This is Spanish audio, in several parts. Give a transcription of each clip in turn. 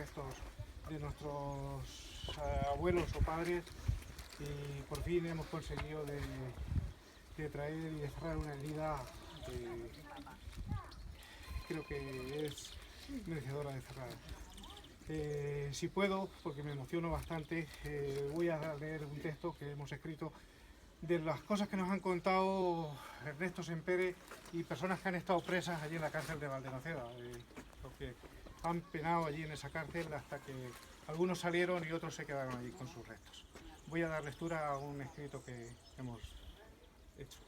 restos de nuestros abuelos o padres, y por fin hemos conseguido de traer y de cerrar una herida que creo que es merecedora de cerrar. Si puedo, porque me emociono bastante, voy a leer un texto que hemos escrito de las cosas que nos han contado Ernesto Sempere y personas que han estado presas allí en la cárcel de Valdenoceda, lo que han penado allí en esa cárcel hasta que algunos salieron y otros se quedaron allí con sus restos. Voy a dar lectura a un escrito que hemos hecho.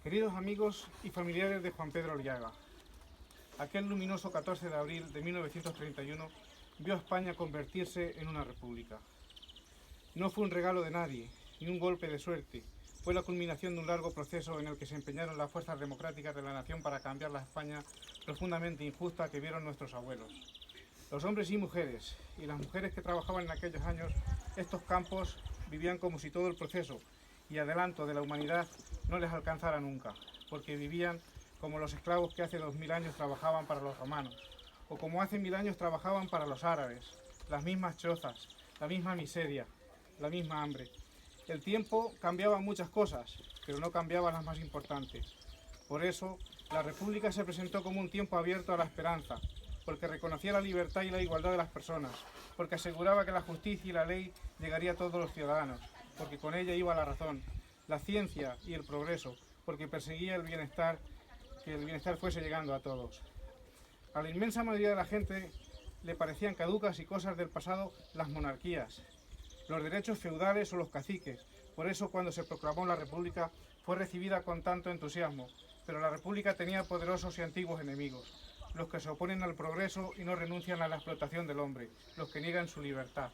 Queridos amigos y familiares de Juan Pedro Aliaga, aquel luminoso 14 de abril de 1931 vio a España convertirse en una república. No fue un regalo de nadie, ni un golpe de suerte. Fue la culminación de un largo proceso en el que se empeñaron las fuerzas democráticas de la nación para cambiar la España profundamente injusta que vieron nuestros abuelos. Los hombres y mujeres, y las mujeres que trabajaban en aquellos años, estos campos vivían como si todo el proceso y adelanto de la humanidad no les alcanzara nunca, porque vivían como los esclavos que hace 2000 años trabajaban para los romanos, o como hace 1000 años trabajaban para los árabes, las mismas chozas, la misma miseria, la misma hambre. El tiempo cambiaba muchas cosas, pero no cambiaba las más importantes. Por eso, la República se presentó como un tiempo abierto a la esperanza, porque reconocía la libertad y la igualdad de las personas, porque aseguraba que la justicia y la ley llegaría a todos los ciudadanos, porque con ella iba la razón, la ciencia y el progreso, porque perseguía el bienestar, que el bienestar fuese llegando a todos. A la inmensa mayoría de la gente le parecían caducas y cosas del pasado las monarquías, los derechos feudales o los caciques. Por eso, cuando se proclamó la República, fue recibida con tanto entusiasmo. Pero la República tenía poderosos y antiguos enemigos, los que se oponen al progreso y no renuncian a la explotación del hombre, los que niegan su libertad.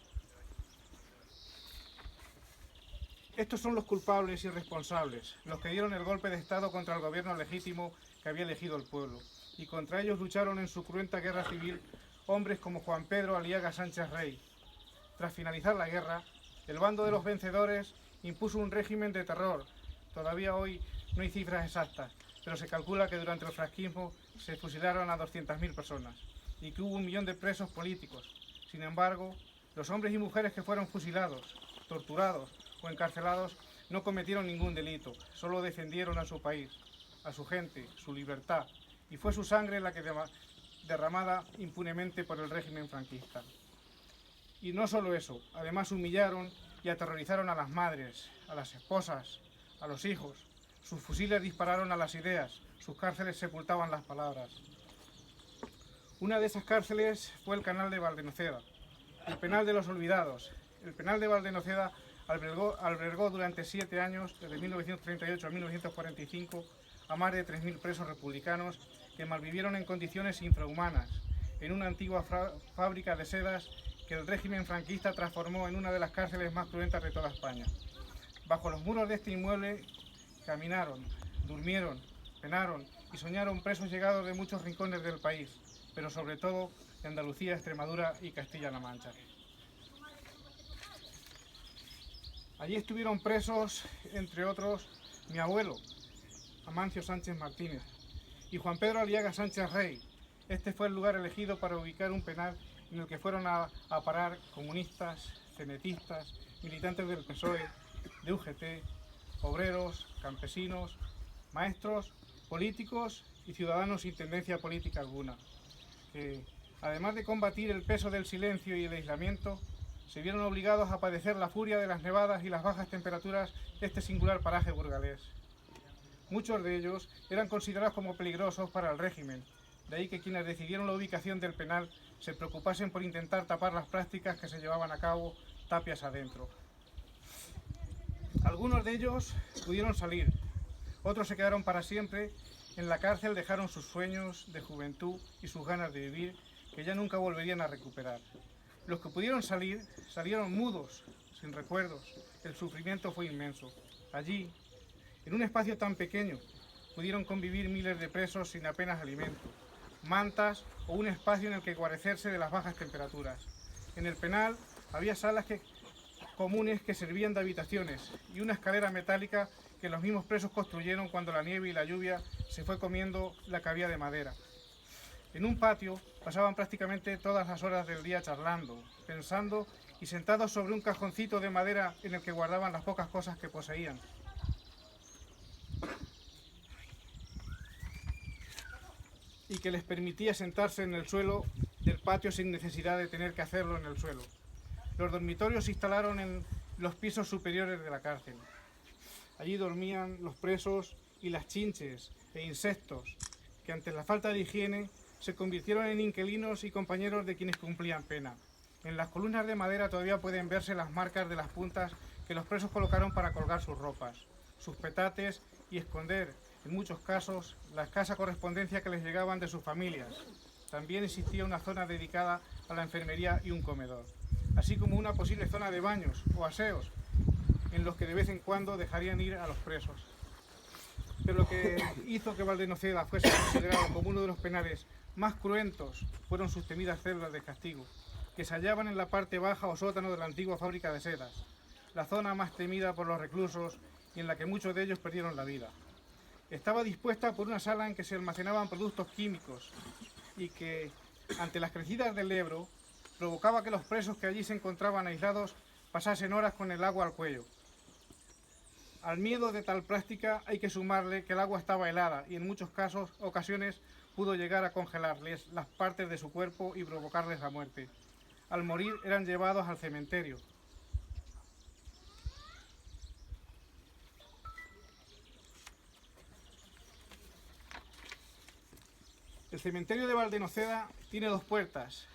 Estos son los culpables y responsables, los que dieron el golpe de Estado contra el gobierno legítimo que había elegido el pueblo, y contra ellos lucharon en su cruenta guerra civil hombres como Juan Pedro Aliaga Sánchez Rey. Tras finalizar la guerra, el bando de los vencedores impuso un régimen de terror. Todavía hoy no hay cifras exactas, pero se calcula que durante el franquismo se fusilaron a 200.000 personas y que hubo 1 millón de presos políticos. Sin embargo, los hombres y mujeres que fueron fusilados, torturados o encarcelados no cometieron ningún delito, solo defendieron a su país, a su gente, su libertad, y fue su sangre la que derramada impunemente por el régimen franquista. Y no solo eso, además humillaron y aterrorizaron a las madres, a las esposas, a los hijos. Sus fusiles dispararon a las ideas, sus cárceles sepultaban las palabras. Una de esas cárceles fue el canal de Valdenoceda, el penal de los olvidados. El penal de Valdenoceda albergó durante 7 años, desde 1938 a 1945, a más de 3.000 presos republicanos que malvivieron en condiciones infrahumanas, en una antigua fábrica de sedas que el régimen franquista transformó en una de las cárceles más cruentas de toda España. Bajo los muros de este inmueble caminaron, durmieron, penaron y soñaron presos llegados de muchos rincones del país, pero sobre todo de Andalucía, Extremadura y Castilla-La Mancha. Allí estuvieron presos, entre otros, mi abuelo, Amancio Sánchez Martínez, y Juan Pedro Aliaga Sánchez Rey. Este fue el lugar elegido para ubicar un penal en el que fueron a parar comunistas, cenetistas, militantes del PSOE, de UGT, obreros, campesinos, maestros, políticos y ciudadanos sin tendencia política alguna, que, además de combatir el peso del silencio y el aislamiento, se vieron obligados a padecer la furia de las nevadas y las bajas temperaturas de este singular paraje burgalés. Muchos de ellos eran considerados como peligrosos para el régimen, de ahí que quienes decidieron la ubicación del penal se preocupasen por intentar tapar las prácticas que se llevaban a cabo tapias adentro. Algunos de ellos pudieron salir, otros se quedaron para siempre en la cárcel, dejaron sus sueños de juventud y sus ganas de vivir que ya nunca volverían a recuperar. Los que pudieron salir, salieron mudos, sin recuerdos. El sufrimiento fue inmenso. Allí, en un espacio tan pequeño, pudieron convivir miles de presos sin apenas alimento, mantas o un espacio en el que guarecerse de las bajas temperaturas. En el penal había salas comunes que servían de habitaciones y una escalera metálica que los mismos presos construyeron cuando la nieve y la lluvia se fue comiendo la que había de madera. En un patio pasaban prácticamente todas las horas del día charlando, pensando y sentados sobre un cajoncito de madera en el que guardaban las pocas cosas que poseían. Y que les permitía sentarse en el suelo del patio sin necesidad de tener que hacerlo en el suelo. Los dormitorios se instalaron en los pisos superiores de la cárcel. Allí dormían los presos y las chinches e insectos que ante la falta de higiene se convirtieron en inquilinos y compañeros de quienes cumplían pena. En las columnas de madera todavía pueden verse las marcas de las puntas que los presos colocaron para colgar sus ropas, sus petates y esconder, en muchos casos, la escasa correspondencia que les llegaban de sus familias. También existía una zona dedicada a la enfermería y un comedor, así como una posible zona de baños o aseos, en los que de vez en cuando dejarían ir a los presos. Pero lo que hizo que Valdenoceda fuese considerado como uno de los penales más cruentos fueron sus temidas celdas de castigo, que se hallaban en la parte baja o sótano de la antigua fábrica de sedas, la zona más temida por los reclusos y en la que muchos de ellos perdieron la vida. Estaba dispuesta por una sala en que se almacenaban productos químicos y que, ante las crecidas del Ebro, provocaba que los presos que allí se encontraban aislados pasasen horas con el agua al cuello. Al miedo de tal práctica hay que sumarle que el agua estaba helada y en muchos ocasiones pudo llegar a congelarles las partes de su cuerpo y provocarles la muerte. Al morir eran llevados al cementerio. El cementerio de Valdenoceda tiene dos puertas,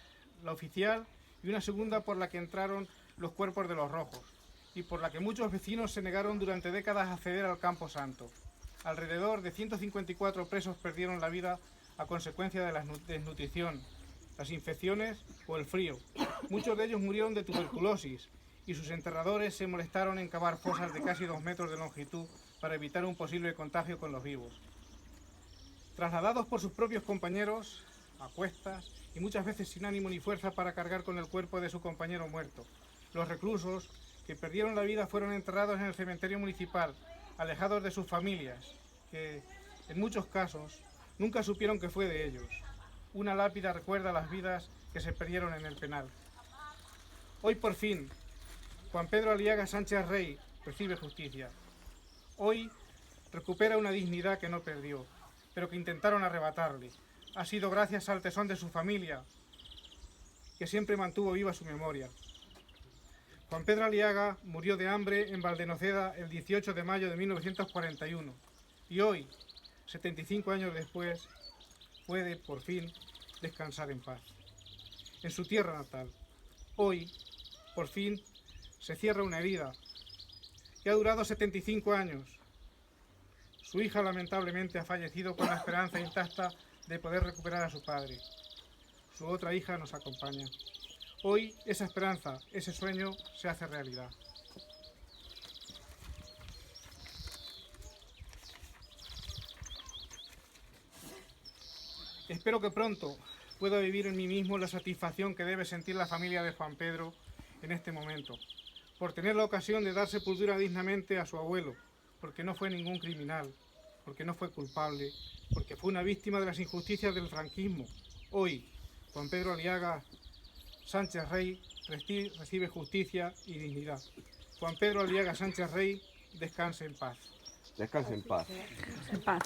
la oficial y una segunda por la que entraron los cuerpos de los rojos y por la que muchos vecinos se negaron durante décadas a acceder al Campo Santo. Alrededor de 154 presos perdieron la vida a consecuencia de la desnutrición, las infecciones o el frío. Muchos de ellos murieron de tuberculosis y sus enterradores se molestaron en cavar fosas de casi 2 metros de longitud para evitar un posible contagio con los vivos. Trasladados por sus propios compañeros, a cuestas y muchas veces sin ánimo ni fuerza para cargar con el cuerpo de su compañero muerto, los reclusos que perdieron la vida fueron enterrados en el cementerio municipal, alejados de sus familias, que, en muchos casos, nunca supieron que fue de ellos. Una lápida recuerda las vidas que se perdieron en el penal. Hoy, por fin, Juan Pedro Aliaga Sánchez Rey recibe justicia. Hoy recupera una dignidad que no perdió, pero que intentaron arrebatarle. Ha sido gracias al tesón de su familia, que siempre mantuvo viva su memoria. Juan Pedro Aliaga murió de hambre en Valdenoceda el 18 de mayo de 1941 y hoy, 75 años después, puede, por fin, descansar en paz. En su tierra natal, hoy, por fin, se cierra una herida que ha durado 75 años. Su hija, lamentablemente, ha fallecido con la esperanza intacta de poder recuperar a su padre. Su otra hija nos acompaña. Hoy, esa esperanza, ese sueño, se hace realidad. Espero que pronto pueda vivir en mí mismo la satisfacción que debe sentir la familia de Juan Pedro en este momento, por tener la ocasión de dar sepultura dignamente a su abuelo, porque no fue ningún criminal, porque no fue culpable, porque fue una víctima de las injusticias del franquismo. Hoy, Juan Pedro Aliaga Sánchez Rey recibe justicia y dignidad. Juan Pedro Aliaga Sánchez Rey, descanse en paz. Descanse en paz. En paz.